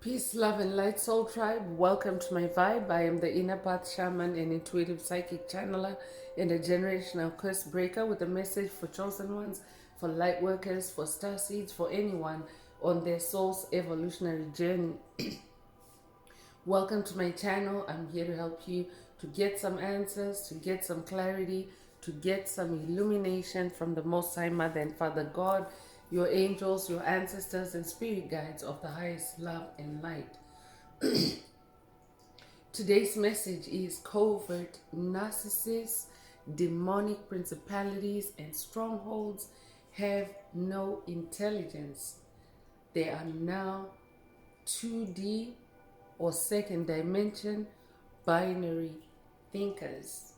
Peace, love, and light, soul tribe. Welcome to my vibe. I am the inner path shaman and intuitive psychic channeler and a generational curse breaker with a message for chosen ones, for light workers, for star seeds, for anyone on their soul's evolutionary journey. Welcome to my channel. I'm here to help you to get some answers, to get some clarity, to get some illumination from the Most High Mother and Father God, your angels, your ancestors, and spirit guides of the highest love and light. Today's message is covert narcissists, demonic principalities, and strongholds have no intelligence. They are now 2D or second dimension binary thinkers.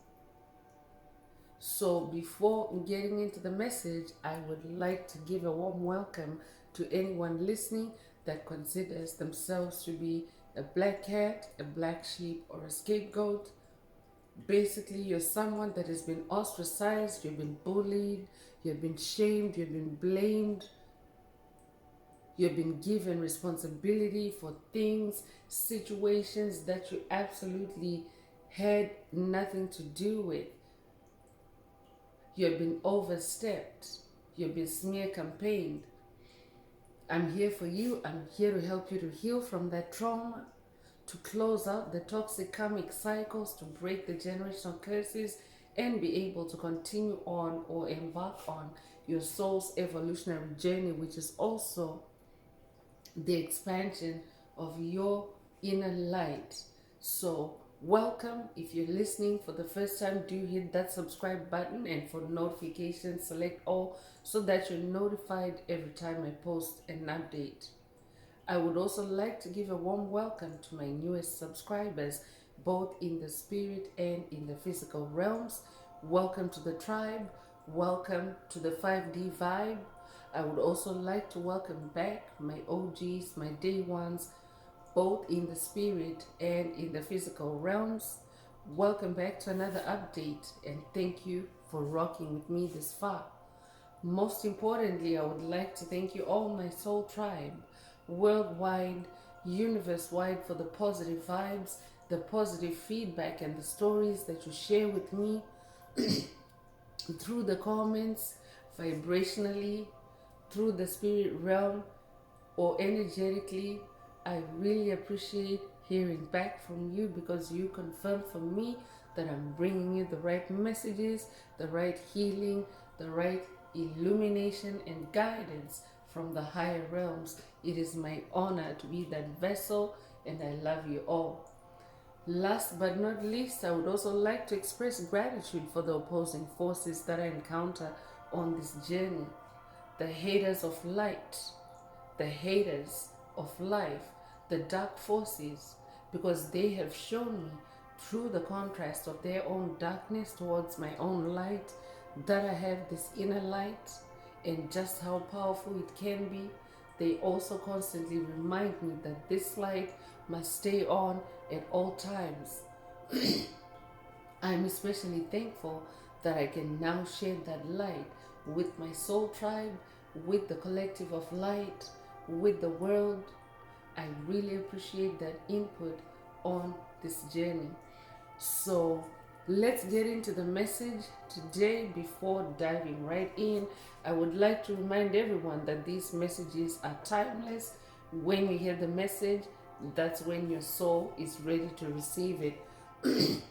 So before getting into the message, I would like to give a warm welcome to anyone listening that considers themselves to be a black cat, a black sheep, or a scapegoat. Basically, you're someone that has been ostracized, you've been bullied, you've been shamed, you've been blamed, you've been given responsibility for things, situations that you absolutely had nothing to do with. You've been overstepped. You've been smear campaigned. I'm here for you. I'm here to help you to heal from that trauma, to close out the toxic karmic cycles, to break the generational curses, and be able to continue on or embark on your soul's evolutionary journey, which is also the expansion of your inner light. So welcome. If you're listening for the first time, do hit that subscribe button, and for notifications select all so that you're notified every time I post an update. I would also like to give a warm welcome to my newest subscribers, both in the spirit and in the physical realms. Welcome to the tribe. Welcome to the 5D vibe. I would also like to welcome back my OGs, my day ones, both in the spirit and in the physical realms. Welcome back to another update, and thank you for rocking with me this far. Most importantly, I would like to thank you all, my soul tribe, worldwide, universe-wide, for the positive vibes, the positive feedback, and the stories that you share with me through the comments, vibrationally, through the spirit realm, or energetically. I really appreciate hearing back from you, because you confirm for me that I'm bringing you the right messages, the right healing, the right illumination and guidance from the higher realms. It is my honor to be that vessel, and I love you all. Last but not least, I would also like to express gratitude for the opposing forces that I encounter on this journey. The haters of light, the haters of life, the dark forces, because they have shown me through the contrast of their own darkness towards my own light that I have this inner light, and just how powerful it can be. They also constantly remind me that this light must stay on at all times. I'm especially thankful that I can now share that light with my soul tribe, with the collective of light, with the world. I really appreciate that input on this journey. So let's get into the message today. Before diving right in, I would like to remind everyone that these messages are timeless. When you hear the message, that's when your soul is ready to receive it.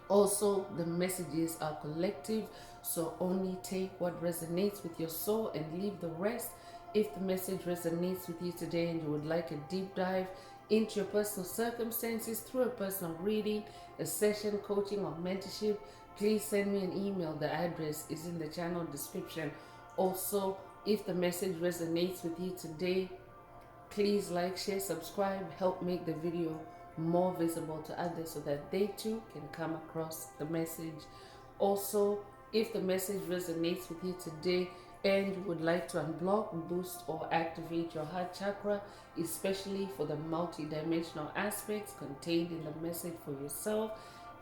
Also, the messages are collective, so only take what resonates with your soul and leave the rest. If the message resonates with you today and you would like a deep dive into your personal circumstances through a personal reading, a session, coaching, or mentorship, please send me an email. The address is in the channel description. Also, if the message resonates with you today, please like, share, subscribe, help make the video more visible to others so that they too can come across the message. Also, if the message resonates with you today and you would like to unblock, boost, or activate your heart chakra, especially for the multi-dimensional aspects contained in the message for yourself,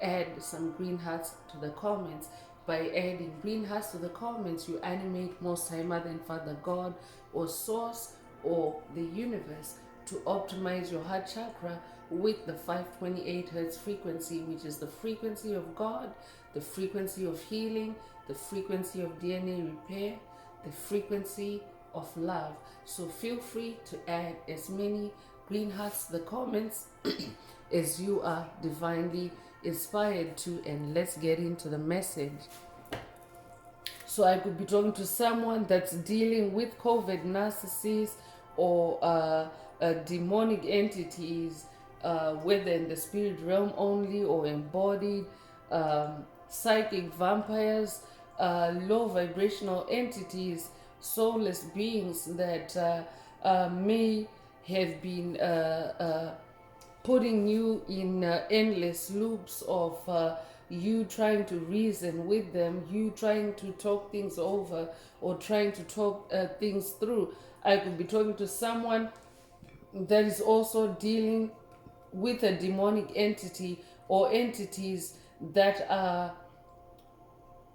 add some green hearts to the comments. By adding green hearts to the comments, you animate Most High Mother and Father God, or Source, or the universe to optimize your heart chakra with the 528 hertz frequency, which is the frequency of God, the frequency of healing, the frequency of DNA repair, the frequency of love. So feel free to add as many green hearts to the comments as you are divinely inspired to, and let's get into the message. So I could be talking to someone that's dealing with COVID narcissists or demonic entities, whether in the spirit realm only or embodied, psychic vampires, low vibrational entities, soulless beings that may have been putting you in endless loops of you trying to reason with them, you trying to talk things over or trying to talk things through. I could be talking to someone that is also dealing with a demonic entity or entities that are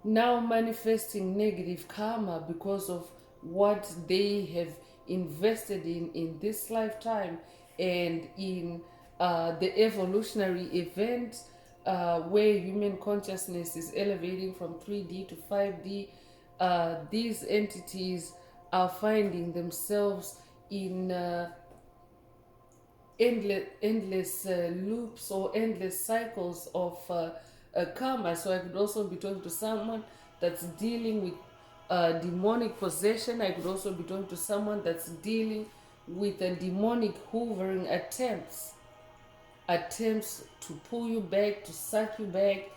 now manifesting negative karma because of what they have invested in this lifetime and in the evolutionary event where human consciousness is elevating from 3D to 5D. These entities are finding themselves in endless loops or endless cycles of karma. So I could also be talking to someone that's dealing with demonic possession. I could also be talking to someone that's dealing with a demonic hoovering attempts to pull you back, to suck you back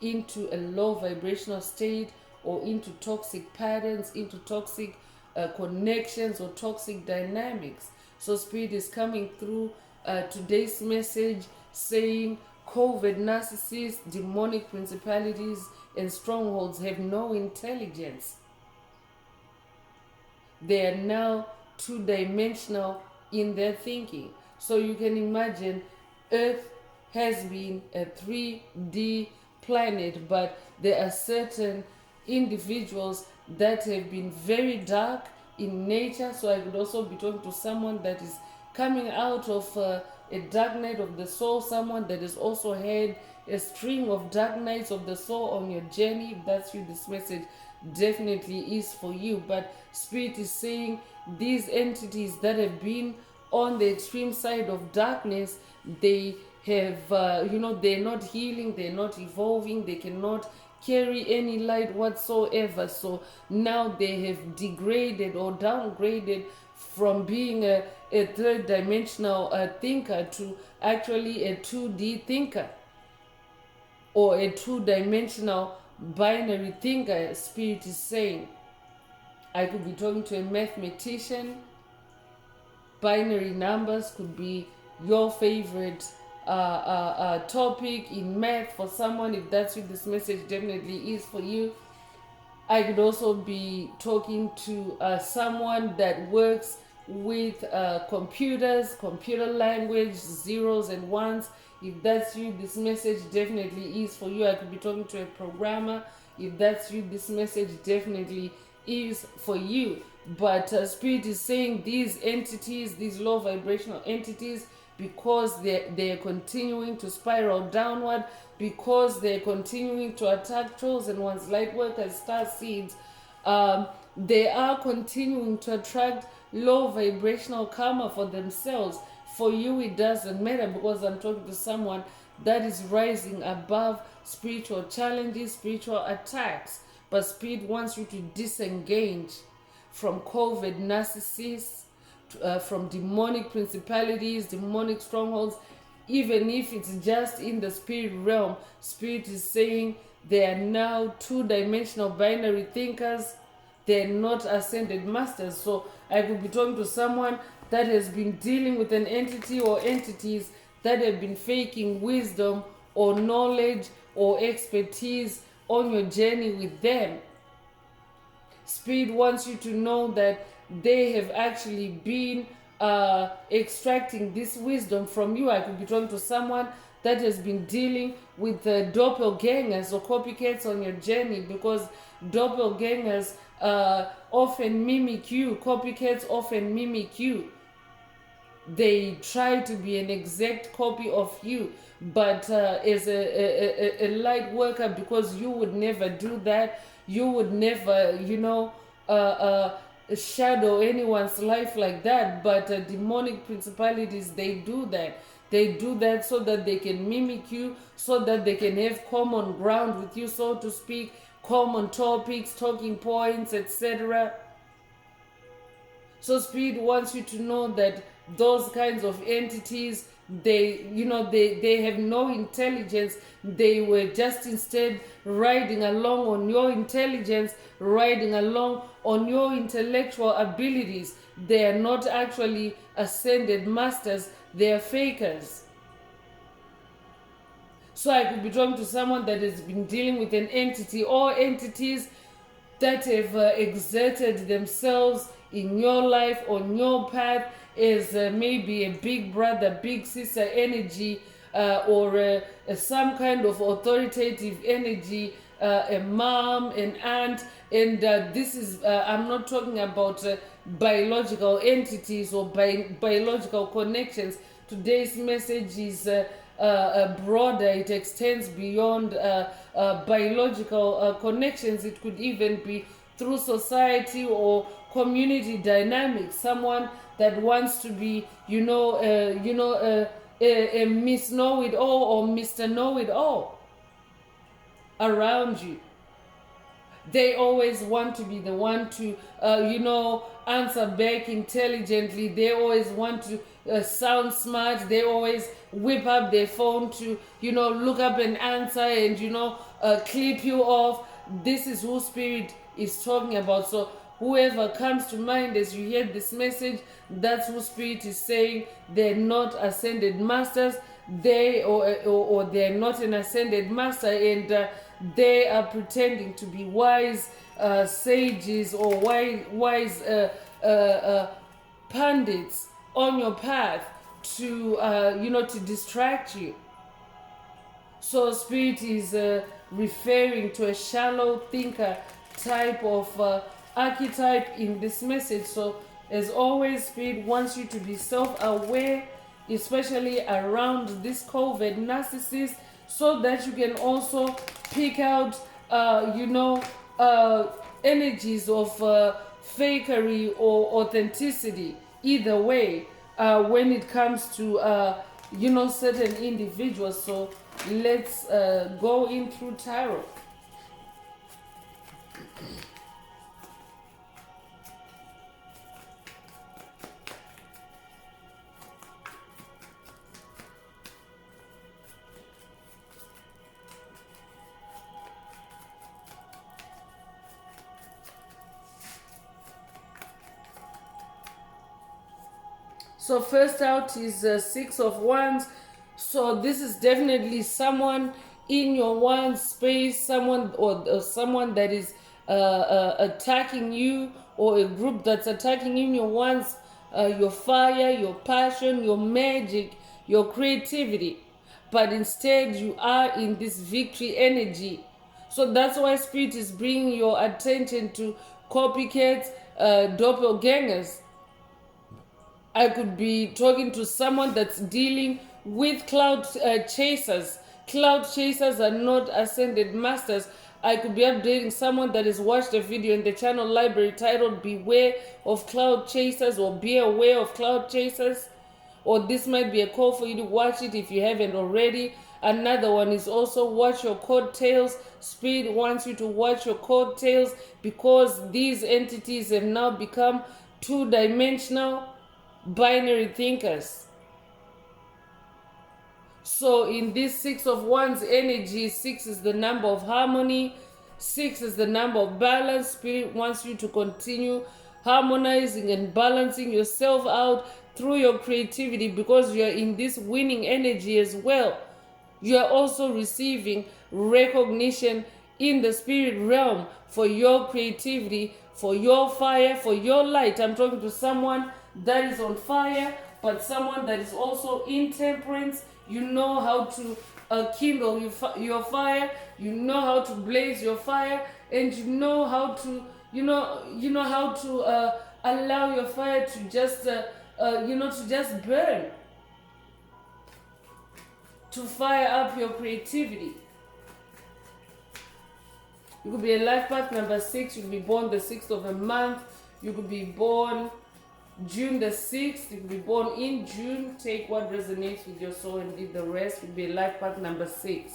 into a low vibrational state or into toxic patterns, into toxic connections or toxic dynamics. So Spirit is coming through today's message saying COVID narcissists, demonic principalities, and strongholds have no intelligence. They are now two-dimensional in their thinking. So you can imagine Earth has been a 3D planet, but there are certain individuals that have been very dark in nature. So I could also be talking to someone that is coming out of a dark night of the soul, someone that has also had a string of dark nights of the soul on your journey. If that's you, this message definitely is for you. But Spirit is saying these entities that have been on the extreme side of darkness, they have, they're not healing, they're not evolving, they cannot carry any light whatsoever. So now they have degraded or downgraded from being a third-dimensional thinker to actually a 2D thinker or a two-dimensional binary thinker. Spirit is saying I could be talking to a mathematician. Binary numbers could be your favorite topic in math for someone. If that's what this message definitely is for you. I could also be talking to someone that works with computers, computer language, zeros and ones. If that's you, this message definitely is for you. I could be talking to a programmer. If that's you, this message definitely is for you. But Spirit is saying these entities, these low vibrational entities, because they're continuing to spiral downward, because they're continuing to attack chosen ones, light workers, star seeds, they are continuing to attract low vibrational karma for themselves. For you, it doesn't matter, because I'm talking to someone that is rising above spiritual challenges, spiritual attacks. But Spirit wants you to disengage from COVID narcissists, from demonic principalities, demonic strongholds. Even if it's just in the spirit realm, Spirit is saying they are now two-dimensional binary thinkers. They're not ascended masters. So I could be talking to someone that has been dealing with an entity or entities that have been faking wisdom or knowledge or expertise on your journey with them. Spirit wants you to know that they have actually been extracting this wisdom from you. I could be talking to someone that has been dealing with doppelgangers or copycats on your journey, because doppelgangers often mimic you. Copycats often mimic you. they try to be an exact copy of you, but as a light worker, because you would never do that, you would never, uh, uh, shadow anyone's life like that. But demonic principalities, they do that. They do that so that they can mimic you, so that they can have common ground with you, so to speak, common topics, talking points, etc. So Spirit wants you to know that those kinds of entities, they have no intelligence. They were just instead riding along on your intelligence, riding along on your intellectual abilities. They are not actually ascended masters, they are fakers. So I could be talking to someone that has been dealing with an entity or entities that have exerted themselves in your life, on your path, as maybe a big brother, big sister energy, or some kind of authoritative energy, a mom, an aunt. And this is, I'm not talking about biological entities or biological connections. Today's message is broader. It extends beyond biological connections. It could even be through society or community dynamics. Someone that wants to be, a Miss Know-it-all or Mr. Know-it-all around you. They always want to be the one to, answer back intelligently. They always want to sound smart. They always whip up their phone to, look up an answer and, clip you off. This is who Spirit is talking about. So whoever comes to mind as you hear this message, that's who Spirit is saying. They're not ascended masters. Or they're not an ascended master, and they are pretending to be wise sages or wise pundits on your path to to distract you. So Spirit is referring to a shallow thinker type of archetype in this message. So as always, Spirit wants you to be self-aware, especially around this COVID narcissist, so that you can also pick out, energies of fakery or authenticity. Either way, when it comes to, certain individuals. So let's go in through tarot. So first out is Six of Wands. So this is definitely someone in your Wands space, someone or someone that is attacking you, or a group that's attacking you in your Wands, your fire, your passion, your magic, your creativity. But instead you are in this victory energy. So that's why Spirit is bringing your attention to copycats, doppelgangers. I could be talking to someone that's dealing with cloud chasers. Cloud chasers are not ascended masters. I could be updating someone that has watched a video in the channel library titled Beware of Cloud Chasers or Be Aware of Cloud Chasers. Or this might be a call for you to watch it if you haven't already. Another one is also watch your coattails. Spirit wants you to watch your coattails because these entities have now become two-dimensional binary thinkers. So in this Six of Wands energy, 6 is the number of harmony, 6 is the number of balance. Spirit wants you to continue harmonizing and balancing yourself out through your creativity, because you are in this winning energy as well. You are also receiving recognition in the spirit realm for your creativity, for your fire, for your light. I'm talking to someone that is on fire, but someone that is also in temperance. You know how to kindle your fire, you know how to blaze your fire, and you know how to how to allow your fire to just to just burn, to fire up your creativity. You could be a life path number 6. You could be born the 6th of a month. You could be born June the 6th. You could be born in June. Take what resonates with your soul and leave the rest. You could be a life path number 6.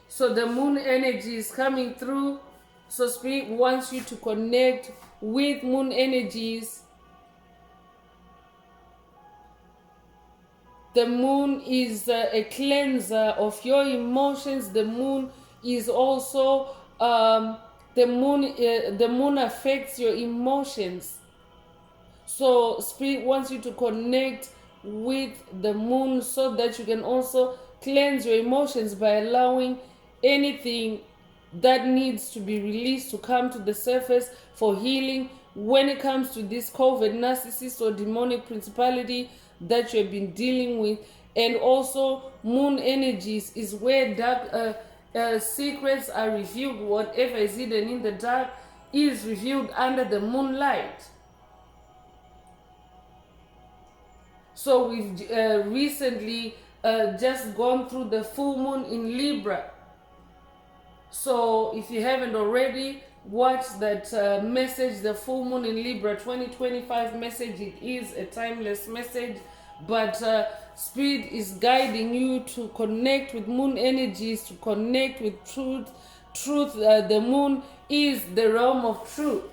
So the moon energy is coming through. So Spirit wants you to connect with moon energies. The moon is a cleanser of your emotions. The moon is also the moon affects your emotions. So Spirit wants you to connect with the moon so that you can also cleanse your emotions by allowing anything that needs to be released to come to the surface for healing when it comes to this COVID narcissist or demonic principality that you have been dealing with. And also moon energies is where dark secrets are revealed. Whatever is hidden in the dark is revealed under the moonlight. So we've recently just gone through the full moon in Libra. So if you haven't already watched that message, the full moon in Libra 2025 message, it is a timeless message, but Spirit is guiding you to connect with moon energies, to connect with truth. The moon is the realm of truth.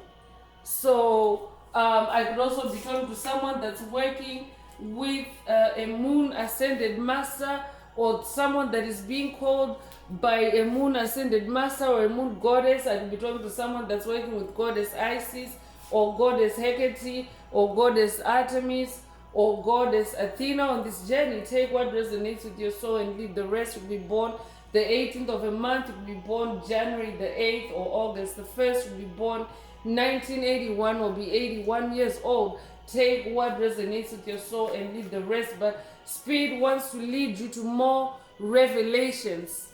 So I could also be talking to someone that's working with a moon ascended master, or someone that is being called by a moon ascended master or a moon goddess. I could be talking to someone that's working with goddess Isis or goddess Hecate or goddess Artemis or goddess Athena on this journey. Take what resonates with your soul and leave the rest. You'll be born the 18th of a month. You'll be born January the 8th or August the 1st. You'll be born 1981 or be 81 years old. Take what resonates with your soul and leave the rest. But Spirit wants to lead you to more revelations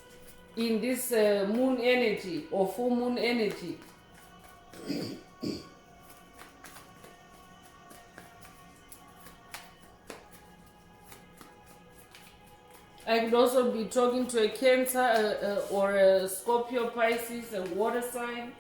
in this moon energy or full moon energy. I could also be talking to a Cancer or a Scorpio, Pisces, a water sign.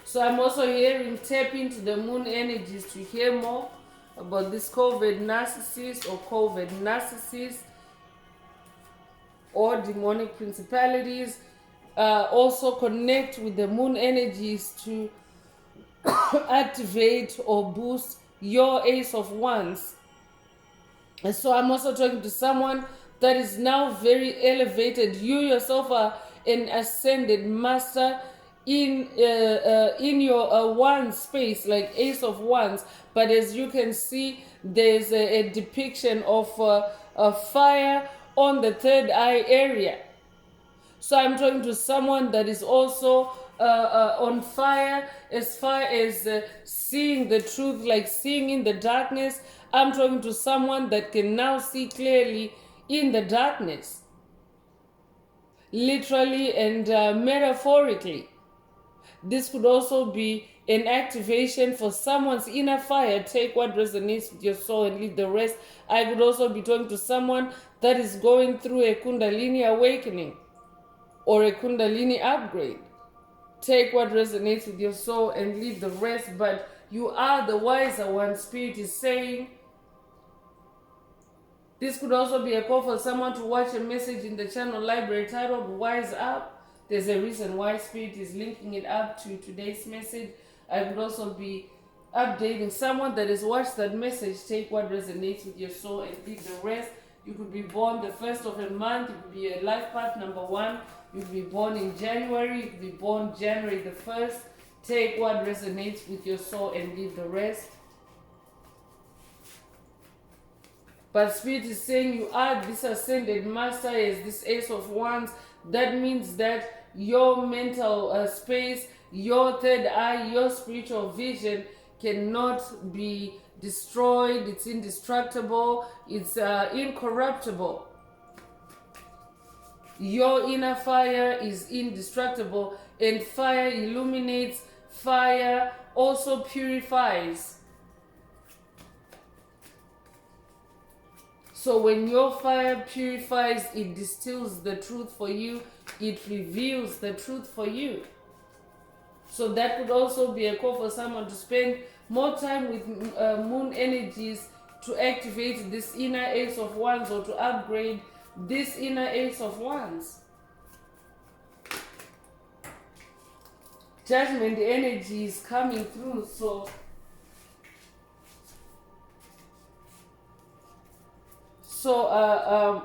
So I'm also hearing tap into the moon energies to hear more about this COVID narcissist or COVID narcissist or demonic principalities. Also connect with the moon energies to activate or boost your Ace of Wands. And so I'm also talking to someone that is now very elevated. You yourself are an ascended master in your wand space, like Ace of Wands. But as you can see, there's a depiction of a fire on the third eye area. So I'm talking to someone that is also on fire as far as seeing the truth, like seeing in the darkness. I'm talking to someone that can now see clearly in the darkness, literally and metaphorically. This could also be an activation for someone's inner fire. Take what resonates with your soul and leave the rest. I could also be talking to someone that is going through a Kundalini awakening or a Kundalini upgrade. Take what resonates with your soul and leave the rest. But you are the wiser one, Spirit is saying. This could also be a call for someone to watch a message in the channel library titled Wise Up. There's a reason why Spirit is linking it up to today's message. I would also be updating someone that has watched that message. Take what resonates with your soul and leave the rest. You could be born the 1st of a month. You could be a life path number 1. You could be born in January. You could be born January the 1st. Take what resonates with your soul and leave the rest. But Spirit is saying you are this ascended master as this Ace of Wands. That means that your mental space, your third eye, your spiritual vision cannot be destroyed, it's indestructible, it's incorruptible. Your inner fire is indestructible, and fire illuminates, fire also purifies. So when your fire purifies, it distills the truth for you, it reveals the truth for you. So that could also be a call for someone to spend more time with moon energies to activate this inner ace of wands, or to upgrade this inner ace of wands. Judgment energy is coming through, so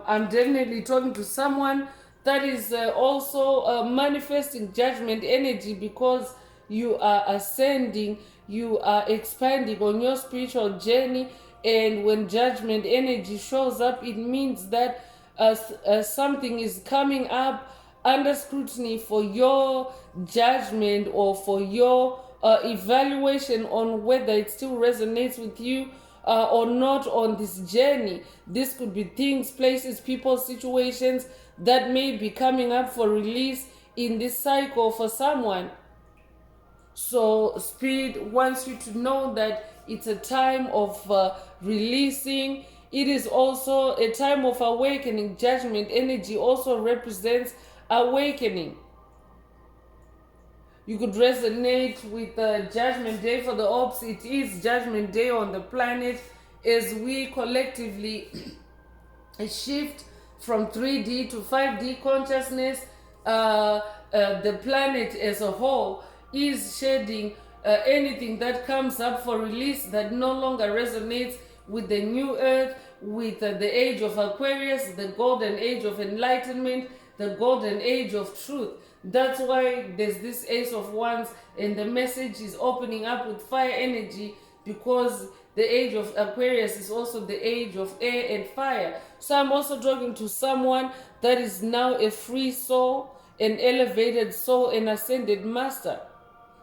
I'm definitely talking to someone that is also manifesting judgment energy, because you are ascending, you are expanding on your spiritual journey. And when judgment energy shows up, it means that something is coming up under scrutiny for your judgment, or for your evaluation on whether it still resonates with you or not on this journey. This could be things, places, people, situations that may be coming up for release in this cycle for someone. So Spirit wants you to know that it's a time of releasing. It is also a time of awakening. Judgment energy also represents awakening. You could resonate with Judgment Day for the Ops. It is Judgment Day on the planet as we collectively shift from 3D to 5D consciousness. The planet as a whole is shedding anything that comes up for release that no longer resonates with the new earth, with the age of Aquarius, the golden age of enlightenment, the golden age of truth. That's why there's this Ace of Wands, and the message is opening up with fire energy, because the age of Aquarius is also the age of air and fire. So I'm also talking to someone that is now a free soul, an elevated soul, an ascended master.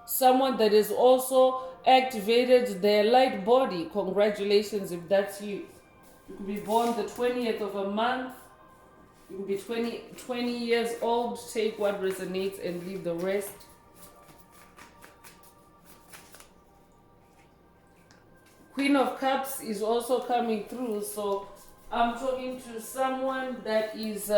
Someone that has also activated their light body. Congratulations if that's you. You could be born the 20th of a month. You could be 20 years old. Take what resonates and leave the rest. Queen of Cups is also coming through. So I'm talking to someone that is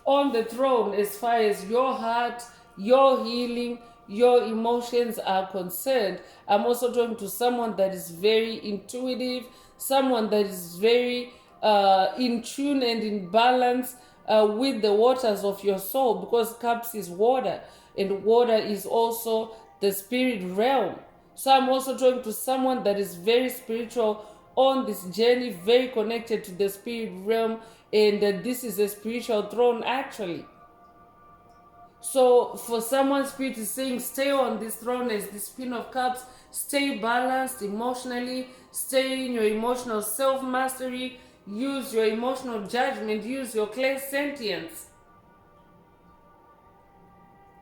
on the throne as far as your heart, your healing, your emotions are concerned. I'm also talking to someone that is very intuitive, someone that is very in tune and in balance with the waters of your soul, because Cups is water, and water is also the spirit realm. So I'm also talking to someone that is very spiritual on this journey, very connected to the spirit realm, and this is a spiritual throne actually. So for someone, Spirit is saying, stay on this throne as this Queen of Cups. Stay balanced emotionally. Stay in your emotional self-mastery. Use your emotional judgment. Use your clairsentience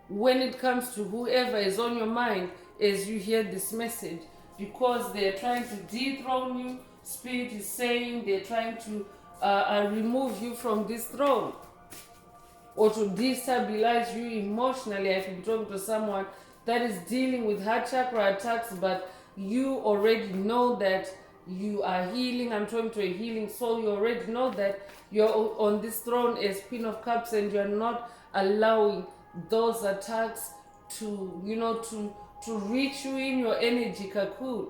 when it comes to whoever is on your mind as you hear this message, because they're trying to dethrone you. Spirit is saying they're trying to remove you from this throne, or to destabilize you emotionally. I could be talking to someone that is dealing with heart chakra attacks, but you already know that you are healing. I'm talking to a healing soul. You already know that you're on this throne as Queen of Cups, and you're not allowing those attacks to, to reach you in your energy cocoon.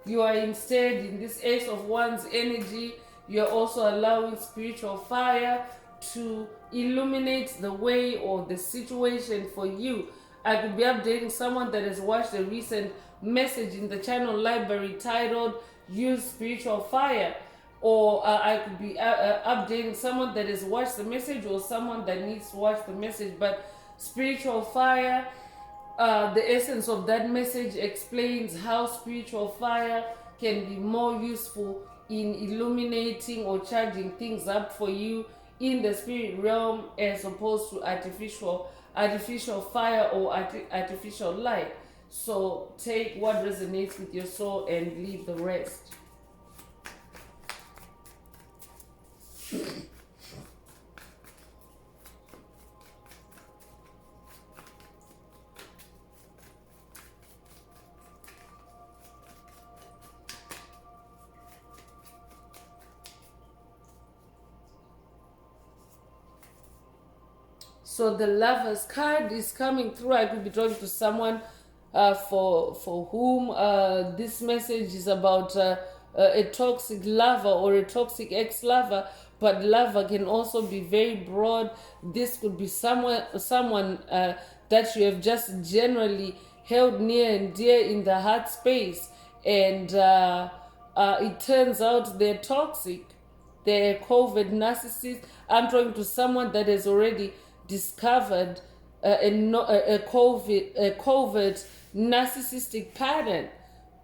You are instead in this Ace of Wands energy. You're also allowing spiritual fire to illuminate the way or the situation for you. I could be updating someone that has watched a recent message in the channel library titled Use Spiritual Fire, or I could be updating someone that has watched the message, or someone that needs to watch the message. But spiritual fire, the essence of that message explains how spiritual fire can be more useful in illuminating or charging things up for you in the spirit realm, as opposed to artificial fire or artificial light. So take what resonates with your soul and leave the rest. So the Lover's card is coming through. I could be talking to someone for whom this message is about a toxic lover or a toxic ex-lover. But lover can also be very broad. This could be someone that you have just generally held near and dear in the heart space, and it turns out they're toxic. They're a covert narcissist. I'm talking to someone that has already discovered a covert narcissistic pattern,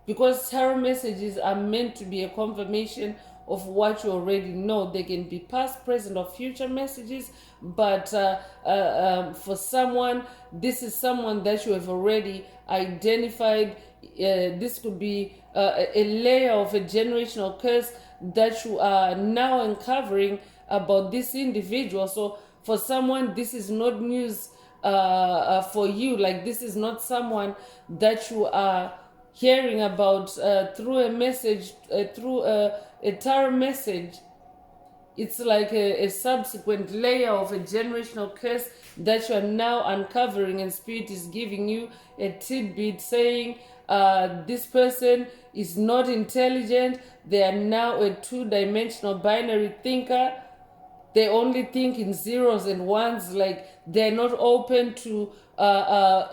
because tarot messages are meant to be a confirmation of what you already know. They can be past, present, or future messages, but for someone, this is someone that you have already identified. This could be a layer of a generational curse that you are now uncovering about this individual. So for someone, this is not news for you. Like, this is not someone that you are hearing about through a message, through a tarot message. It's like a subsequent layer of a generational curse that you are now uncovering, and Spirit is giving you a tidbit saying this person is not intelligent. They are now a two-dimensional binary thinker. They only think in zeros and ones. Like, they're not open to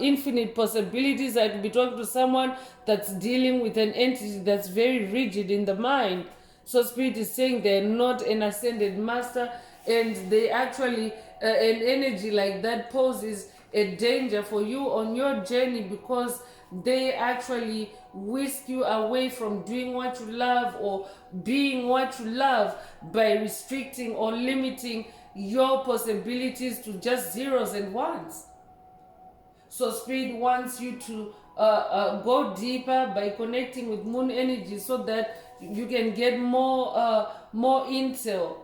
infinite possibilities. I could be talking to someone that's dealing with an entity that's very rigid in the mind. So Spirit is saying they're not an ascended master, and they actually, an energy like that poses a danger for you on your journey, because they actually whisk you away from doing what you love or being what you love by restricting or limiting your possibilities to just zeros and ones. So Spirit wants you to go deeper by connecting with moon energy, so that you can get more intel,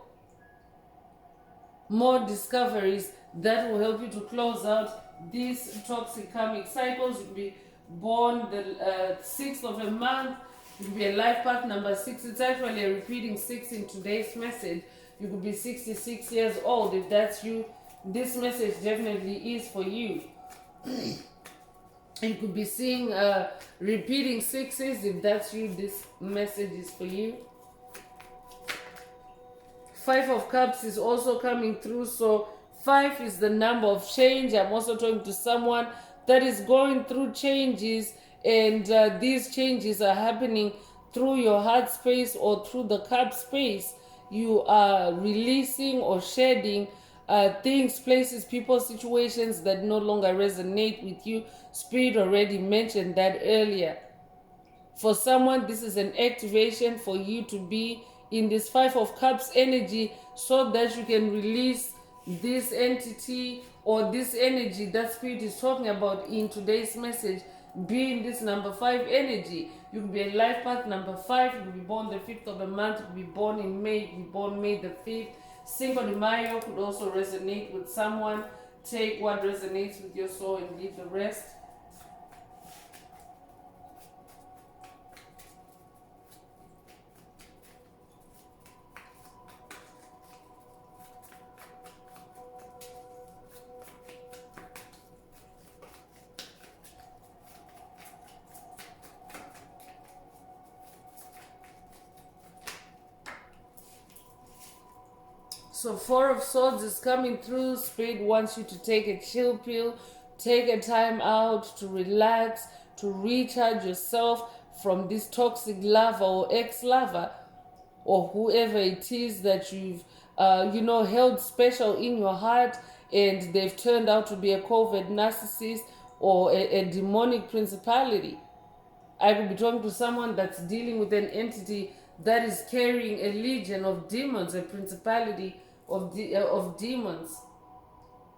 more discoveries that will help you to close out these toxic karmic cycles. You'll be born the 6th of a month. It will be a life path number 6. It's actually a repeating 6 in today's message. You could be 66 years old. If that's you, this message definitely is for you. You could be seeing repeating 6s. If that's you, this message is for you. 5 of Cups is also coming through. So 5 is the number of change. I'm also talking to someone that is going through changes, and these changes are happening through your heart space or through the cup space. You are releasing or shedding things, places, people, situations that no longer resonate with you. Spirit already mentioned that earlier. For someone, this is an activation for you to be in this 5 of Cups energy, so that you can release this entity or this energy that Spirit is talking about in today's message. Be in this number 5 energy. You could be a life path number 5. You could be born the 5th of the month. You could be born in May. You could be born May the 5th. Cinco de Mayo could also resonate with someone. Take what resonates with your soul and leave the rest. So 4 of Swords is coming through. Spirit wants you to take a chill pill, take a time out to relax, to recharge yourself from this toxic lover or ex-lover, or whoever it is that you've held special in your heart, and they've turned out to be a covert narcissist or a demonic principality. I could be talking to someone that's dealing with an entity that is carrying a legion of demons, a principality of demons.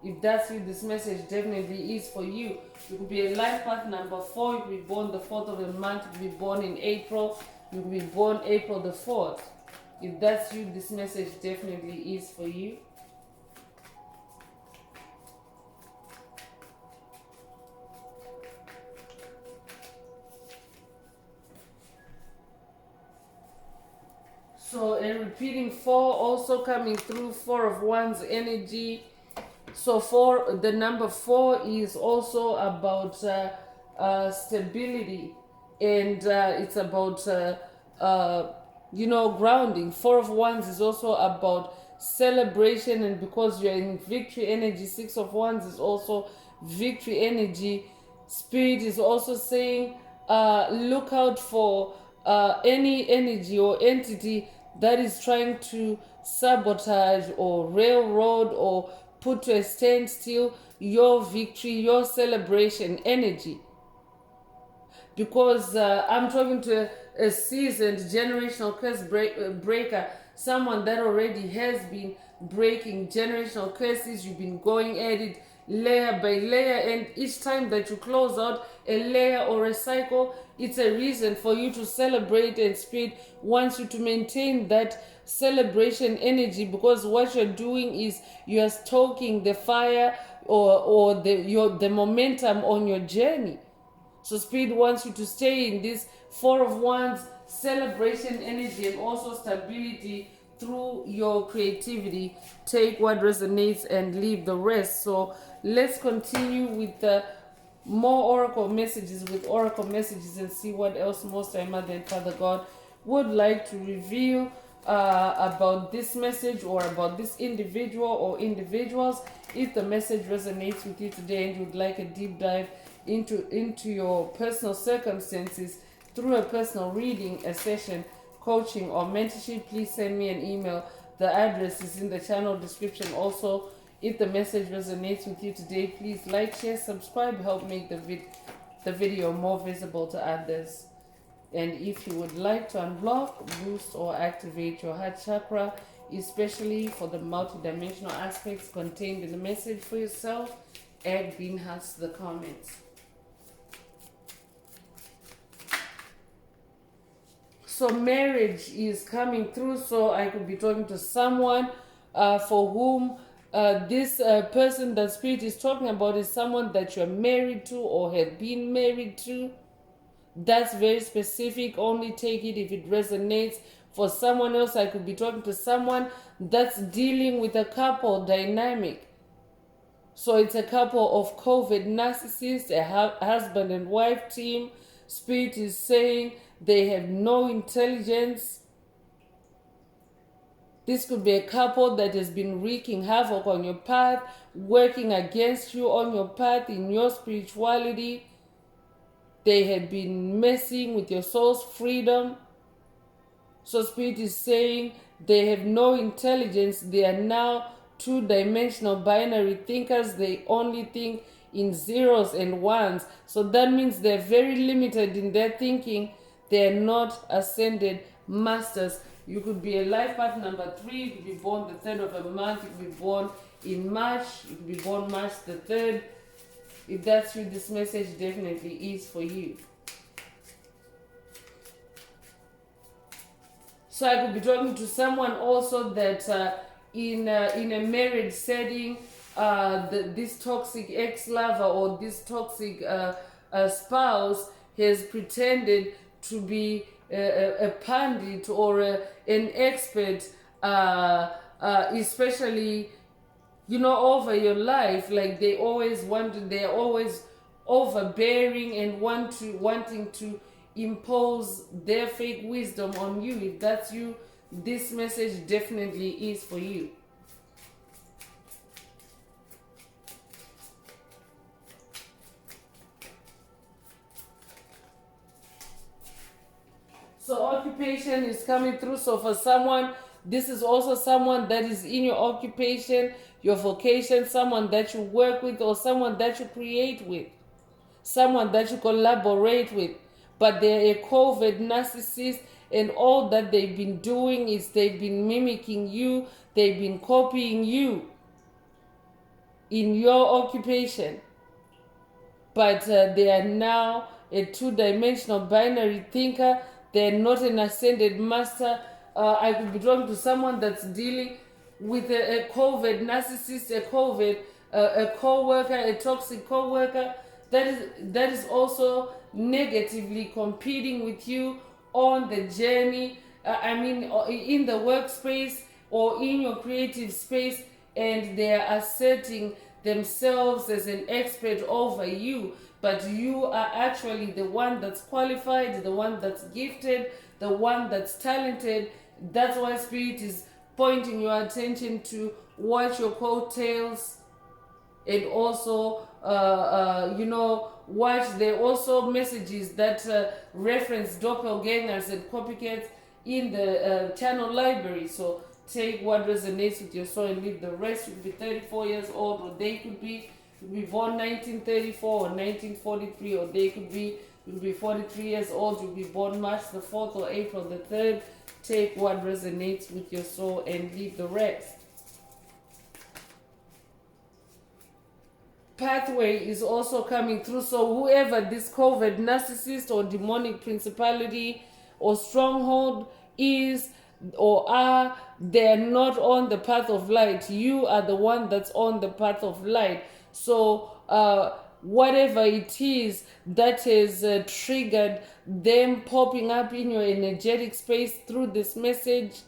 If that's you, this message definitely is for you. You could be a life path number 4. You could be born the 4th of the month. You could be born in April. You could be born April the 4th. If that's you, this message definitely is for you. So, and repeating 4 also coming through, 4 of Wands energy. So the number 4 is also about stability, and it's about grounding. 4 of Wands is also about celebration, and because you're in victory energy, 6 of Wands is also victory energy. Spirit is also saying look out for any energy or entity that is trying to sabotage or railroad or put to a standstill your victory, your celebration energy. Because I'm talking to a seasoned generational curse breaker, someone that already has been breaking generational curses. You've been going at it layer by layer, and each time that you close out a layer or a cycle, it's a reason for you to celebrate, and Spirit wants you to maintain that celebration energy, because what you're doing is you're stoking the fire or the momentum on your journey. So Spirit wants you to stay in this 4 of Wands celebration energy and also stability through your creativity. Take what resonates and leave the rest. So let's continue with more oracle messages and see what else Most High Mother and Father God would like to reveal about this message or about this individual or individuals. If the message resonates with you today and you'd like a deep dive into your personal circumstances through a personal reading, a session, coaching, or mentorship, please send me an email. The address is in the channel description. Also, if the message resonates with you today, please like, share, subscribe, help make the video more visible to others. And if you would like to unblock, boost, or activate your heart chakra, especially for the multidimensional aspects contained in the message for yourself, add green hearts to the comments. So marriage is coming through. So I could be talking to someone for whom this person that Spirit is talking about is someone that you're married to or have been married to. That's very specific. Only take it if it resonates. For someone else, I could be talking to someone that's dealing with a couple dynamic. So it's a couple of COVID narcissists, a husband and wife team. Spirit is saying they have no intelligence. This could be a couple that has been wreaking havoc on your path, working against you on your path in your spirituality. They have been messing with your soul's freedom. So Spirit is saying they have no intelligence. They are now two-dimensional binary thinkers. They only think in zeros and ones. So that means they're very limited in their thinking. They're not ascended masters. You could be a life path number 3. You could be born the 3rd of a month. You could be born in March. You could be born March the 3rd. If that's you, this message definitely is for you. So I could be talking to someone also that in a marriage setting, this toxic ex-lover or this toxic spouse has pretended to be a pundit or an expert, especially over your life. Like they're always overbearing and wanting to impose their fake wisdom on you. If that's you, this message definitely is for you. So occupation is coming through. So for someone, this is also someone that is in your occupation, your vocation, someone that you work with or someone that you create with, someone that you collaborate with. But they're a COVID narcissist, and all that they've been doing is they've been mimicking you, they've been copying you. in your occupation, but they are now a two-dimensional binary thinker. They're not an ascended master. I could be talking to someone that's dealing with a COVID narcissist, a co-worker, a toxic co-worker that is also negatively competing with you on the journey. In the workspace or in your creative space, and they are asserting themselves as an expert over you, but you are actually the one that's qualified, the one that's gifted, the one that's talented. That's why Spirit is pointing your attention to watch your coattails, and also watch. There are also messages that reference doppelgangers and copycats in the channel library. So take what resonates with your soul and leave the rest. You could be 34 years old, or they could be born 1934 or 1943, or they could be 43 years old. You'll be born March the 4th or April the 3rd. Take what resonates with your soul and leave the rest. Pathway is also coming through. So whoever this COVID narcissist or demonic principality or stronghold is or are, they're not on the path of light. You are the one that's on the path of light. So whatever it is that has triggered them popping up in your energetic space through this message,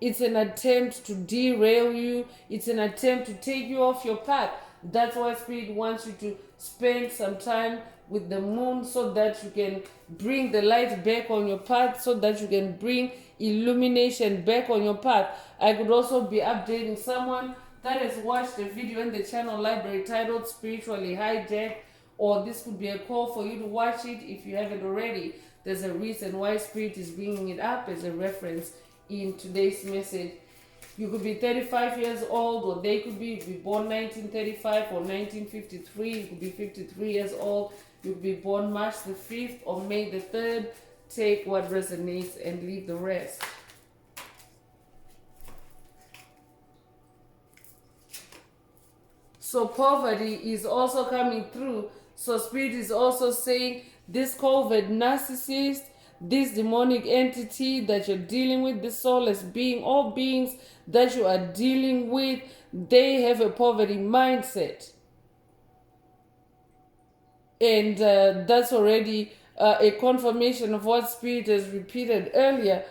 it's an attempt to derail you. It's an attempt to take you off your path. That's why Spirit wants you to spend some time with the moon, so that you can bring the light back on your path, so that you can bring illumination back on your path. I could also be updating someone that has watched a video in the channel library titled Spiritually Hijacked, or this could be a call for you to watch it if you haven't already. There's a reason why Spirit is bringing it up as a reference in today's message. You could be 35 years old, or they could be born 1935 or 1953. You could be 53 years old. You could be born March the 5th or May the 3rd. Take what resonates and leave the rest. So poverty is also coming through. So Spirit is also saying this COVID narcissist, this demonic entity that you're dealing with, this soulless being, all beings that you are dealing with, they have a poverty mindset. And that's already a confirmation of what Spirit has repeated earlier,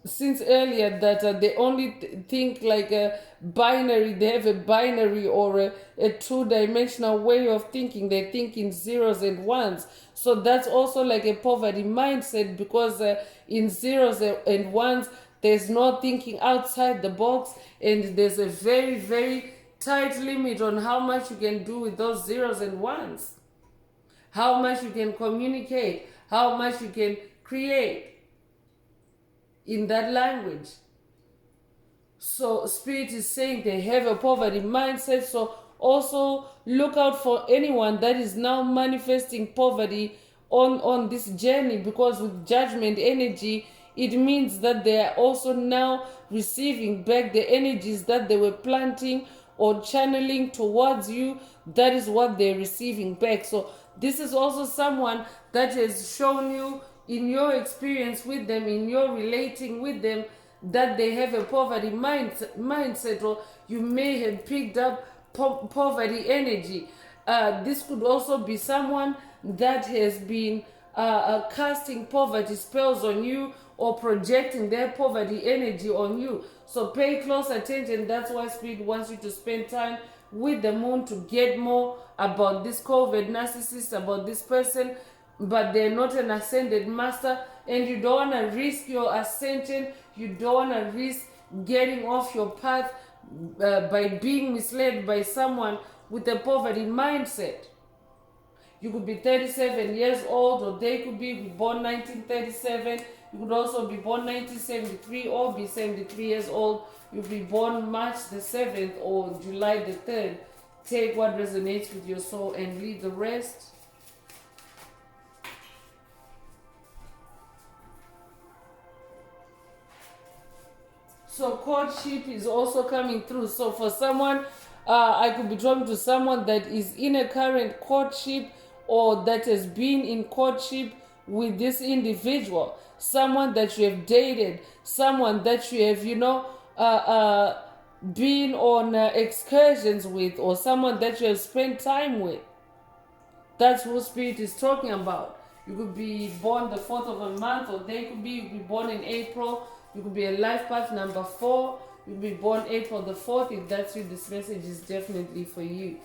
that they only think like a binary. They have a binary or a two-dimensional way of thinking. They think in zeros and ones. So that's also like a poverty mindset, because in zeros and ones, there's no thinking outside the box, and there's a very, very tight limit on how much you can do with those zeros and ones, how much you can communicate, how much you can create in that language. So Spirit is saying they have a poverty mindset. So also look out for anyone that is now manifesting poverty on this journey, because with judgment energy, it means that they are also now receiving back the energies that they were planting or channeling towards you. That is what they're receiving back. So this is also someone that has shown you in your experience with them, in your relating with them, that they have a poverty mindset, or you may have picked up poverty energy. This could also be someone that has been casting poverty spells on you, or projecting their poverty energy on you. So pay close attention. That's why Spirit wants you to spend time with the moon to get more about this COVID narcissist, about this person. But they're not an ascended master, and you don't want to risk your ascension. You don't want to risk getting off your path by being misled by someone with a poverty mindset. You could be 37 years old, or they could be born 1937. You could also be born 1973 or be 73 years old. You'll be born March the 7th or July the 3rd. Take what resonates with your soul and leave the rest. So courtship is also coming through. So for someone I could be talking to someone that is in a current courtship or that has been in courtship with this individual, someone that you have dated, someone that you have, been on excursions with, or someone that you have spent time with. That's who Spirit is talking about. You could be born the 4th of a month, or they could be born in April. You could be a life path number 4. You could be born April the 4th. If that's you, this message is definitely for you.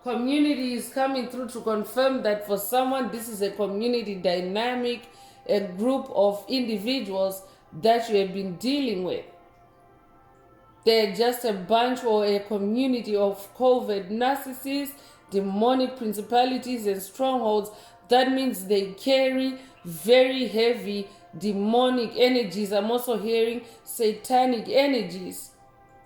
Community is coming through to confirm that for someone, this is a community dynamic, a group of individuals that you have been dealing with. They're just a bunch or a community of covert narcissists, demonic principalities, and strongholds. That means they carry very heavy demonic energies. I'm also hearing satanic energies.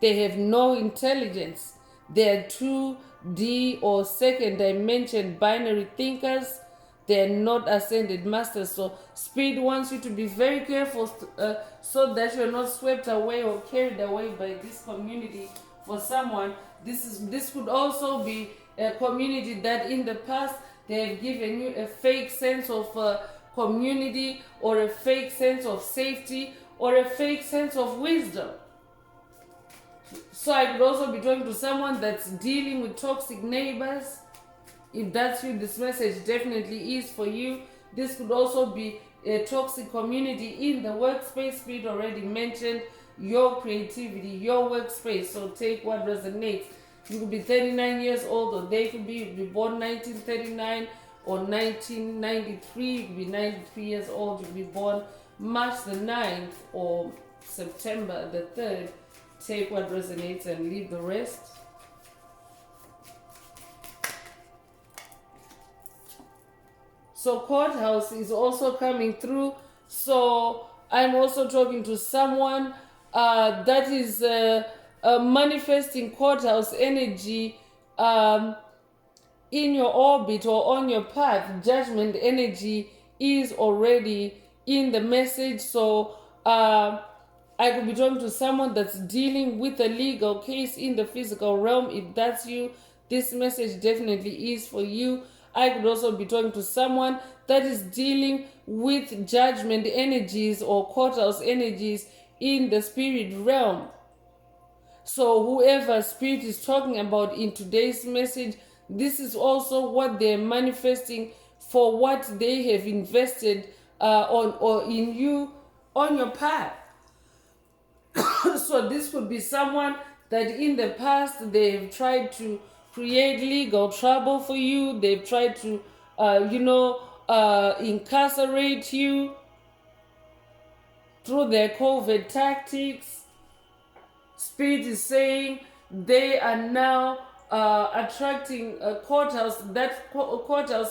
They have no intelligence. They're 2D or second dimension binary thinkers. They're not ascended masters. So Spirit wants you to be very careful so that you're not swept away or carried away by this community. For someone, this could also be a community that in the past they have given you a fake sense of community, or a fake sense of safety, or a fake sense of wisdom. So I could also be talking to someone that's dealing with toxic neighbors. If that's you, this message definitely is for you. This could also be a toxic community in the workspace. Spirit already mentioned your creativity, your workspace. So take what resonates. You could be 39 years old, or they could be born 1939 or 1993. You could be 93 years old. You could be born March the 9th or September the 3rd. Take what resonates and leave the rest. So courthouse is also coming through. So I'm also talking to someone that is manifesting courthouse energy in your orbit or on your path. Judgment energy is already in the message. So I could be talking to someone that's dealing with a legal case in the physical realm. If that's you, this message definitely is for you. I could also be talking to someone that is dealing with judgment energies or courthouse energies in the spirit realm. So whoever Spirit is talking about in today's message, this is also what they're manifesting for what they have invested on or in you on your path. So this could be someone that in the past they've tried to create legal trouble for you. They've tried to, incarcerate you through their covert tactics. Spirit is saying they are now attracting a courthouse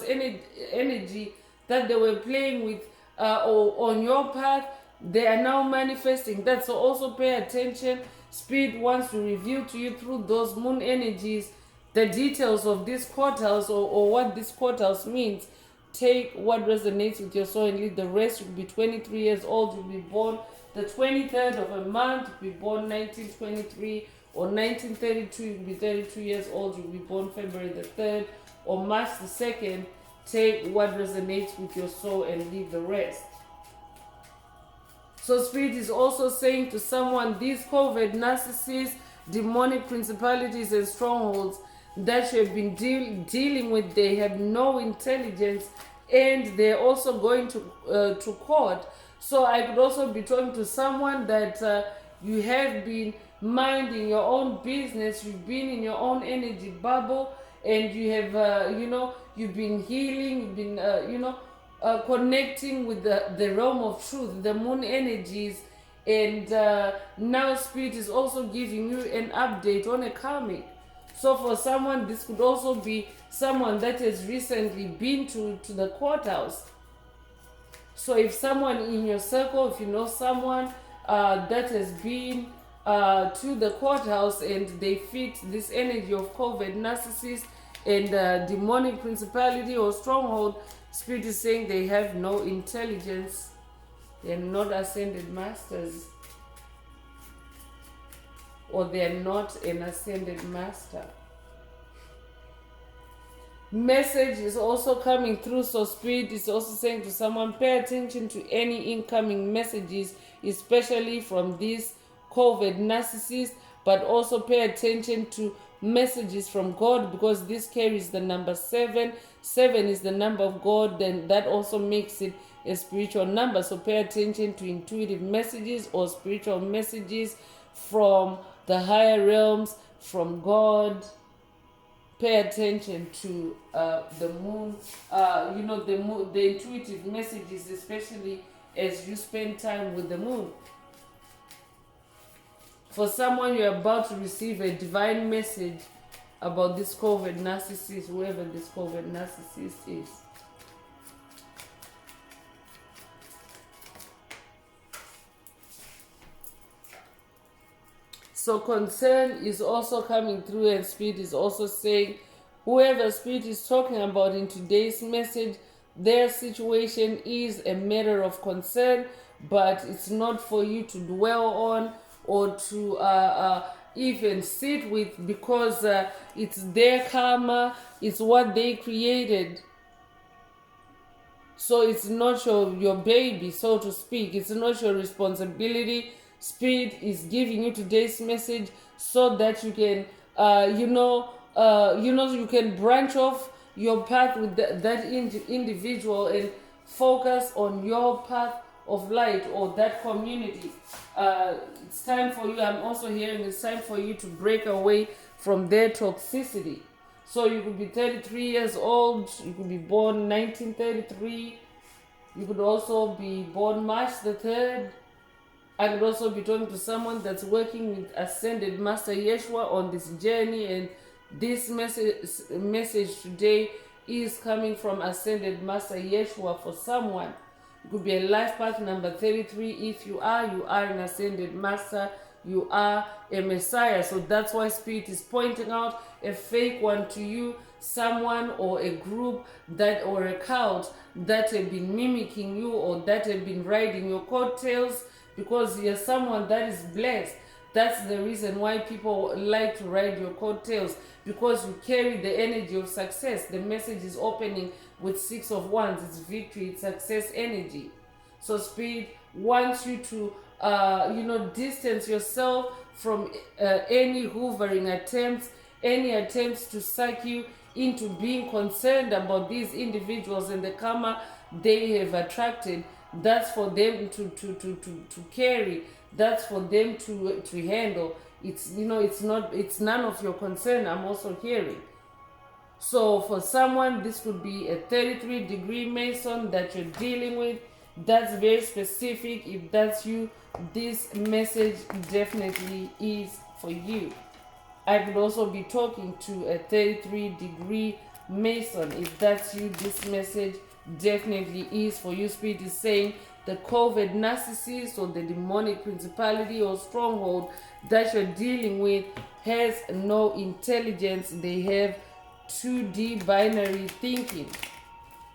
energy that they were playing with or on your path. They are now manifesting that. So also pay attention. Spirit wants to reveal to you through those moon energies the details of this courthouse or what this courthouse means. Take what resonates with your soul and leave the rest. You'll be 23 years old. You'll be born the 23rd of a month. You'll be born 1923 or 1932. You'll be 32 years old. You'll be born February the 3rd or March the 2nd. Take what resonates with your soul and leave the rest. So Spirit is also saying to someone, these covert narcissists, demonic principalities and strongholds that you have been dealing with, they have no intelligence, and they're also going to court. So I could also be talking to someone that you have been minding your own business, you've been in your own energy bubble, and you have, you've been healing, you've been, connecting with the realm of truth, the moon energies, and now Spirit is also giving you an update on a karmic. So for someone, this could also be someone that has recently been to the courthouse. So if someone in your circle, if you know someone that has been to the courthouse and they fit this energy of covert narcissist and demonic principality or stronghold, Spirit is saying they have no intelligence. They're not ascended masters. Or they're not an ascended master. Message is also coming through, so Spirit is also saying to someone, pay attention to any incoming messages, especially from these COVID narcissists, but also pay attention to messages from God, because this carries the number 7. 7 is the number of God, then that also makes it a spiritual number. So pay attention to intuitive messages or spiritual messages from the higher realms, from God. Pay attention to the moon, the intuitive messages, especially as you spend time with the moon. For someone, you're about to receive a divine message about this COVID narcissist, whoever this COVID narcissist is. So concern is also coming through, and Spirit is also saying, whoever Spirit is talking about in today's message, their situation is a matter of concern, but it's not for you to dwell on or to even sit with, because it's their karma, it's what they created. So it's not your baby, so to speak. It's not your responsibility. Spirit is giving you today's message so that you can, you can branch off your path with that individual and focus on your path of light or that community. It's time for you, I'm also hearing it's time for you to break away from their toxicity. So you could be 33 years old, you could be born 1933, you could also be born March the 3rd. I could also be talking to someone that's working with Ascended Master Yeshua on this journey, and this message today is coming from Ascended Master Yeshua for someone. It could be a life path number 33. If you are an Ascended Master, you are a Messiah. So that's why Spirit is pointing out a fake one to you, someone or a group that or a cult that have been mimicking you or that have been riding your coattails, because you're someone that is blessed. That's the reason why people like to ride your coattails, because you carry the energy of success. The message is opening with 6 of Wands. It's victory, it's success energy. So Spirit wants you to distance yourself from any hoovering attempts, any attempts to suck you into being concerned about these individuals and the karma they have attracted. That's for them to carry. That's for them to handle. It's none of your concern. I'm also hearing. So for someone, this could be a 33-degree Mason that you're dealing with. That's very specific. If that's you, this message definitely is for you. I could also be talking to a 33-degree Mason. If that's you, this message definitely is for you. Spirit is saying the COVID narcissist or the demonic principality or stronghold that you're dealing with has no intelligence. They have 2D binary thinking.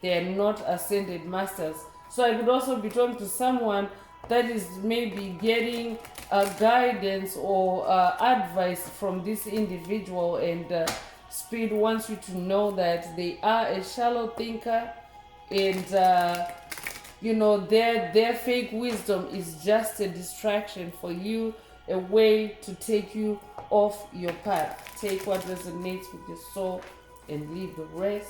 They are not ascended masters. So I could also be talking to someone that is maybe getting guidance or advice from this individual, and Spirit wants you to know that they are a shallow thinker, and their fake wisdom is just a distraction for you, a way to take you off your path. Take what resonates with your soul and leave the rest.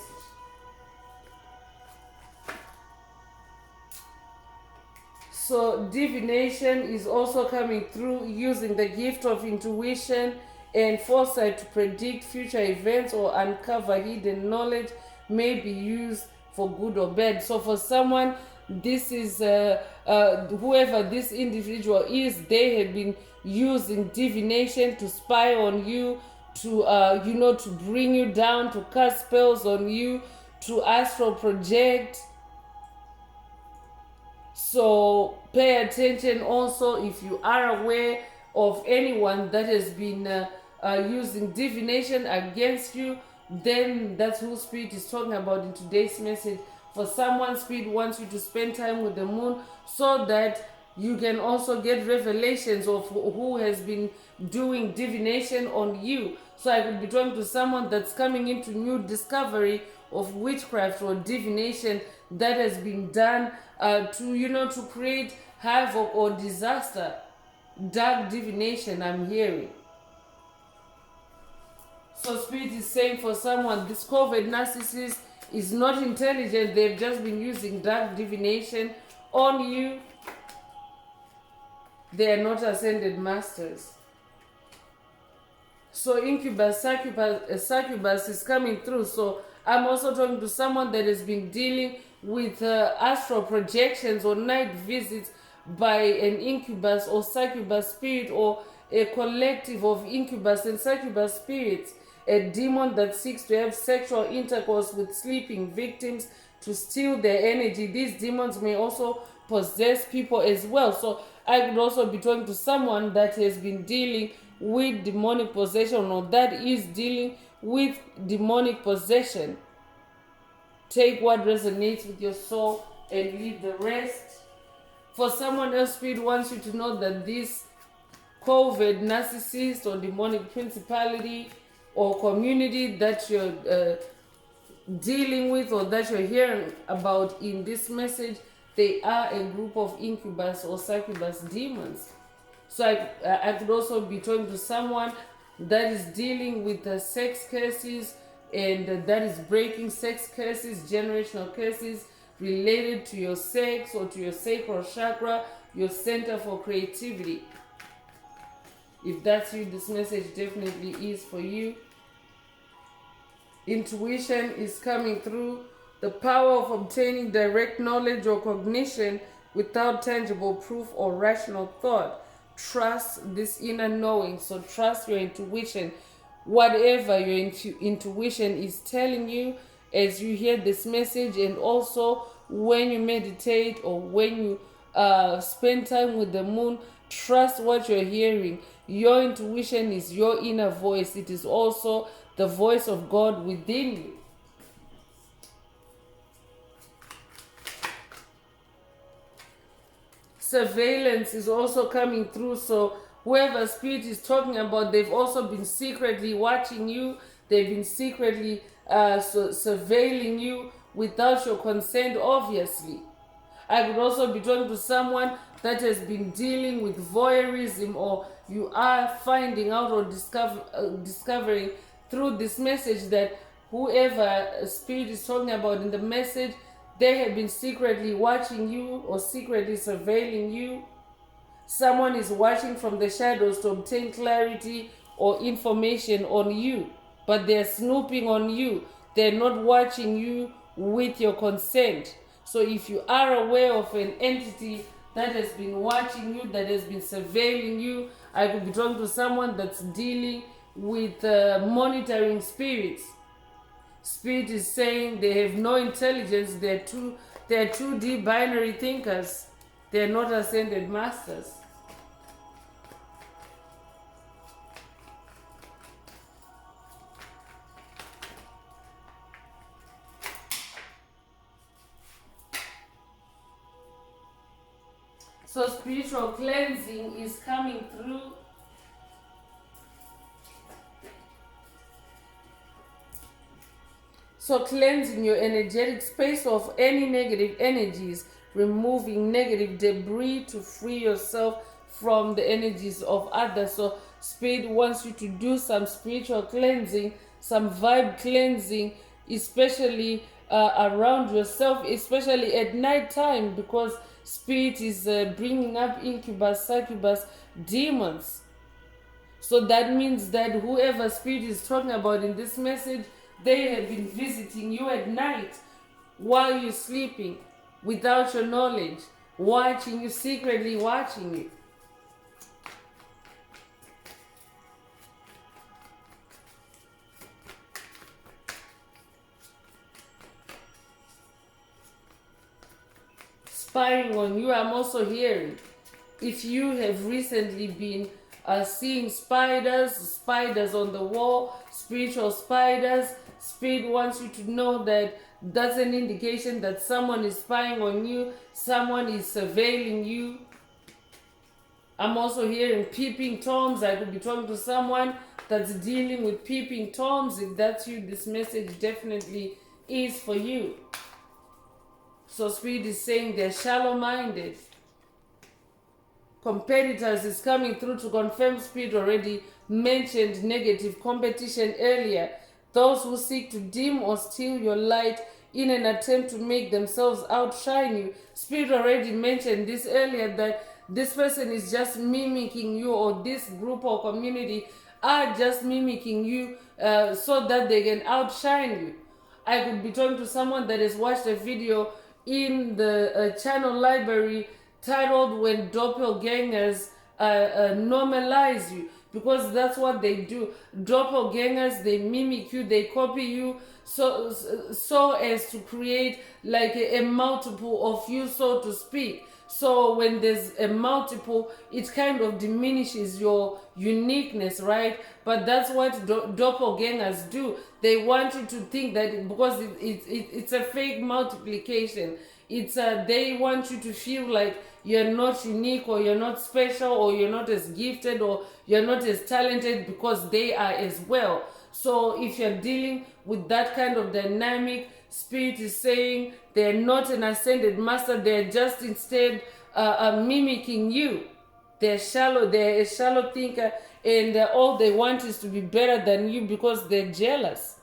So divination is also coming through, using the gift of intuition and foresight to predict future events or uncover hidden knowledge, may be used for good or bad. So for someone, this is whoever this individual is, they have been using divination to spy on you, to to bring you down, to cast spells on you, to astral project. So pay attention also if you are aware of anyone that has been using divination against you. Then that's who Spirit is talking about in today's message. For someone, Spirit wants you to spend time with the moon so that you can also get revelations of who has been doing divination on you. So I could be talking to someone that's coming into new discovery of witchcraft or divination that has been done to create havoc or disaster. Dark divination, I'm hearing. So Spirit is saying for someone, this COVID narcissist is not intelligent. They've just been using dark divination on you. They are not ascended masters. So incubus, succubus is coming through. So I'm also talking to someone that has been dealing with astral projections or night visits by an incubus or succubus spirit, or a collective of incubus and succubus spirits, a demon that seeks to have sexual intercourse with sleeping victims to steal their energy. These demons may also possess people as well. So I could also be talking to someone that has been dealing with demonic possession, or that is dealing with demonic possession. Take what resonates with your soul and leave the rest. For someone else, Spirit wants you to know that this COVID narcissist or demonic principality or community that you're dealing with, or that you're hearing about in this message, they are a group of incubus or succubus demons. So I could also be talking to someone that is dealing with sex curses, and that is breaking sex curses, generational curses related to your sex or to your sacral chakra, your center for creativity. If that's you, this message definitely is for you. Intuition is coming through. The power of obtaining direct knowledge or cognition without tangible proof or rational thought. Trust this inner knowing. So trust your intuition. Whatever your intuition is telling you as you hear this message, and also when you meditate or when you spend time with the moon, trust what you're hearing. Your intuition is your inner voice. It is also the voice of God within you. Surveillance is also coming through. So whoever Spirit is talking about, they've also been secretly watching you. They've been secretly surveilling you without your consent, obviously. I could also be talking to someone that has been dealing with voyeurism, or you are finding out or discovering through this message that whoever Spirit is talking about in the message, they have been secretly watching you or secretly surveilling you. Someone is watching from the shadows to obtain clarity or information on you, but they're snooping on you. They're not watching you with your consent. So if you are aware of an entity that has been watching you, that has been surveilling you, I could be talking to someone that's dealing with monitoring spirits. Spirit is saying they have no intelligence. They're 2D binary thinkers. They're not ascended masters. So spiritual cleansing is coming through. So cleansing your energetic space of any negative energies, removing negative debris to free yourself from the energies of others. So Spirit wants you to do some spiritual cleansing, some vibe cleansing, especially around yourself, especially at night time, because Spirit is bringing up incubus, succubus, demons. So that means that whoever Spirit is talking about in this message, they have been visiting you at night while you're sleeping without your knowledge, watching you, secretly watching you. Spying on you. I'm also hearing, if you have recently been seeing spiders on the wall, spiritual spiders Spirit wants you to know that that's an indication that someone is spying on you, someone is surveilling you. I'm also hearing peeping toms. I could be talking to someone that's dealing with peeping toms. If that's you, this message definitely is for you. So Spirit is saying they're shallow-minded. Competitors is coming through to confirm. Spirit already mentioned negative competition earlier. Those who seek to dim or steal your light in an attempt to make themselves outshine you. Spirit already mentioned this earlier, that this person is just mimicking you, or this group or community are just mimicking you so that they can outshine you. I could be talking to someone that has watched a video in the channel library titled "When Doppelgangers Normalize You," because that's what they do. Doppelgangers, they mimic you, they copy you, so as to create like a multiple of you, so to speak. So when there's a multiple, it kind of diminishes your uniqueness, right? But that's what doppelgangers do. They want you to think that because it's a fake multiplication. They want you to feel like you're not unique, or you're not special, or you're not as gifted, or you're not as talented, because they are as well. So if you're dealing with that kind of dynamic, Spirit is saying they're not an ascended master. They're just instead mimicking you. They're shallow. They're a shallow thinker, and all they want is to be better than you because they're jealous.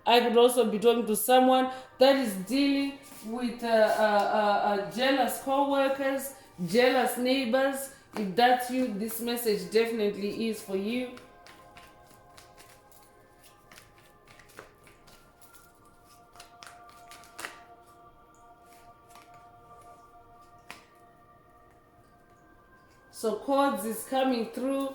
I could also be talking to someone that is dealing with jealous co-workers, jealous neighbors. If that's you, this message definitely is for you. So cords is coming through.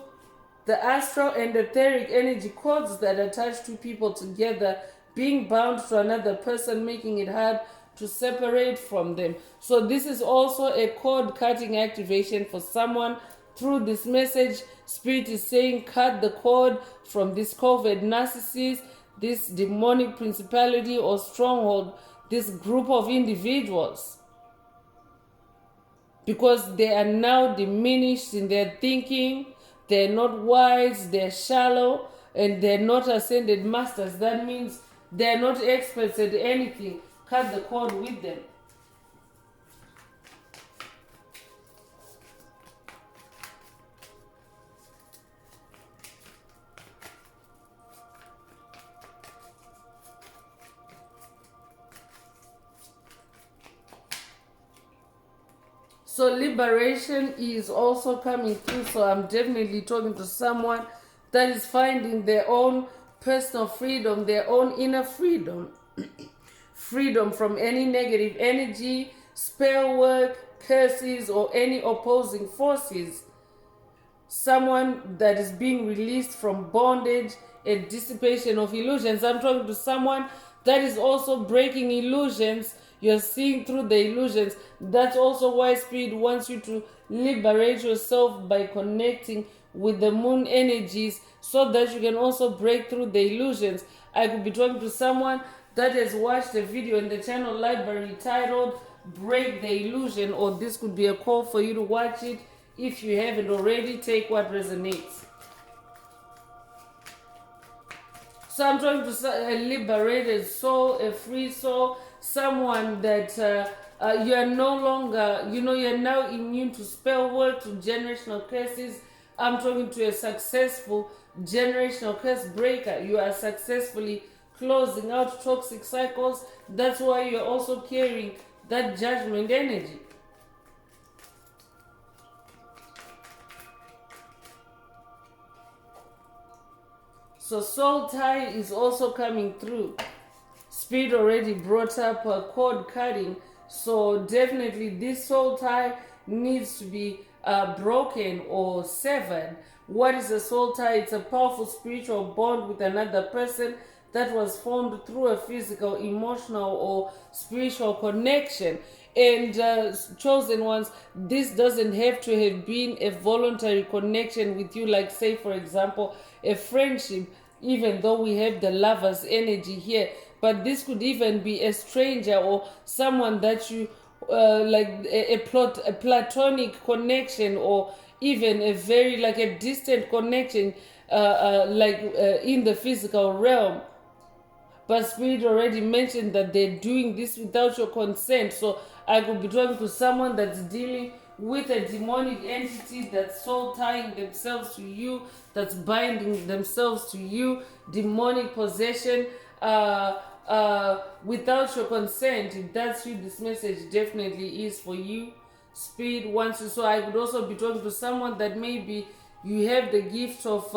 The astral and etheric energy cords that attach two people together, being bound to another person, making it hard to separate from them. So this is also a cord cutting activation for someone. Through this message, Spirit is saying cut the cord from this covert narcissist, this demonic principality or stronghold, this group of individuals. Because they are now diminished in their thinking, they're not wise, they're shallow, and they're not ascended masters. That means they're not experts at anything. Cut the cord with them. So liberation is also coming through. So I'm definitely talking to someone that is finding their own personal freedom, their own inner freedom. Freedom from any negative energy, spell work, curses, or any opposing forces. Someone that is being released from bondage and dissipation of illusions. I'm talking to someone that is also breaking illusions. You're seeing through the illusions. That's also why Spirit wants you to liberate yourself by connecting with the moon energies, so that you can also break through the illusions. I could be talking to someone that has watched a video in the channel library titled "Break the Illusion," or this could be a call for you to watch it. If you haven't already, take what resonates. So I'm trying to a liberated soul, a free soul, someone that you are no longer, you're now immune to spell work, to generational curses. I'm talking to a successful generational curse breaker. You are successfully closing out toxic cycles. That's why you're also carrying that judgment energy. So soul tie is also coming through. Spirit already brought up a cord cutting. So definitely this soul tie needs to be broken or severed. What is a soul tie? It's a powerful spiritual bond with another person that was formed through a physical, emotional, or spiritual connection. And chosen ones, this doesn't have to have been a voluntary connection with you, like say for example a friendship. even though we have the lover's energy here. But this could even be a stranger or someone that you like a platonic connection, or even a very like a distant connection, in the physical realm. But Spirit already mentioned that they're doing this without your consent. So I could be talking to someone that's dealing with a demonic entity that's soul tying themselves to you, that's binding themselves to you, demonic possession, without your consent. If that's you, this message definitely is for you. Spirit wants you. So I could also be talking to someone that maybe you have the gift of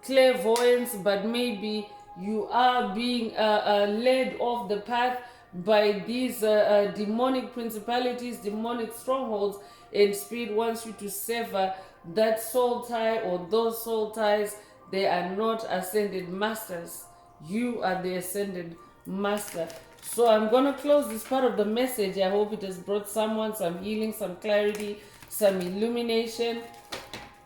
clairvoyance, but maybe you are being led off the path by these demonic principalities, demonic strongholds, and Spirit wants you to sever that soul tie or those soul ties. They are not ascended masters. You are the ascended master. So I'm going to close this part of the message. I hope it has brought someone some healing, some clarity, some illumination.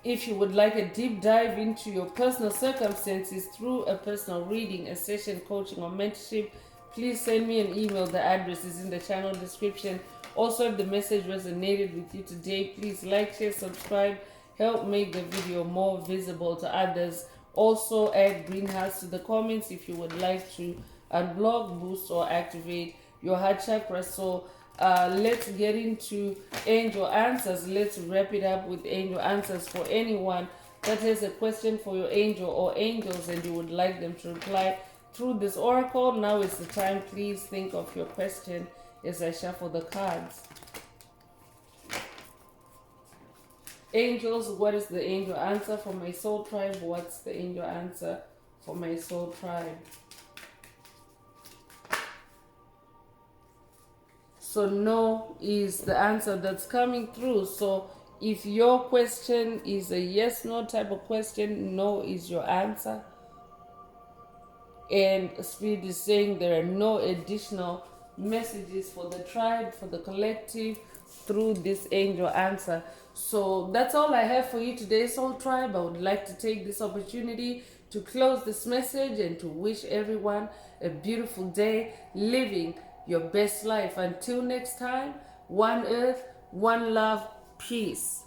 If you would like a deep dive into your personal circumstances through a personal reading, a session, coaching, or mentorship, please send me an email. The address is in the channel description. Also, if the message resonated with you today, please like, share, subscribe. Help make the video more visible to others. Also, add green hearts to the comments if you would like to unblock, boost, or activate your heart chakra. So let's get into angel answers. Let's wrap it up with angel answers. For anyone that has a question for your angel or angels and you would like them to reply through this oracle, now is the time. Please think of your question as I shuffle the cards. Angels, what is the angel answer for my soul tribe? What's the angel answer for my soul tribe? So no is the answer that's coming through. So if your question is a yes, no type of question, no is your answer. And Spirit is saying there are no additional messages for the tribe, for the collective, through this angel answer. So that's all I have for you today, Soul Tribe. I would like to take this opportunity to close this message and to wish everyone a beautiful day, living your best life. Until next time, one earth, one love, peace.